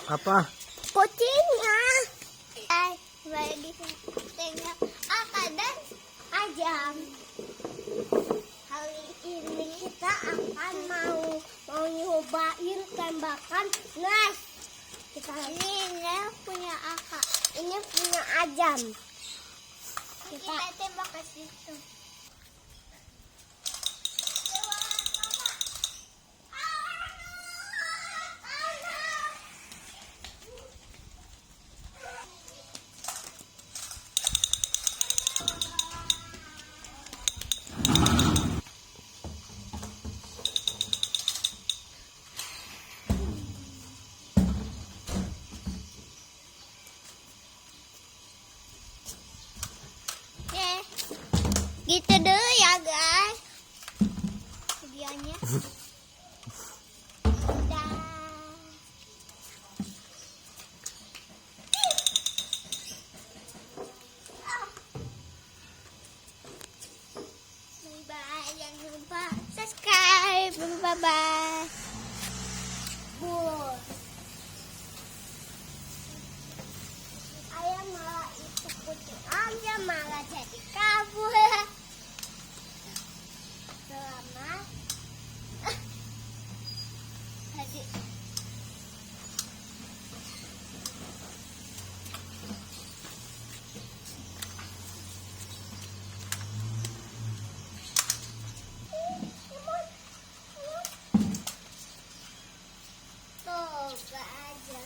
Apa? Kucingnya. Bagi kucingnya Aka dan Ajam. Kali ini kita akan mau nyobain tembakan nes. Ini punya Aka. Ini punya Ajam. Kita tembak ke situ. Gitu dulu ya guys videonya. Dah. Bye, jangan lupa subscribe. Bye bye. Ayah malah itu kucing aja malah jadi kabur. Selamat. Tadi. Tuh, gak aja.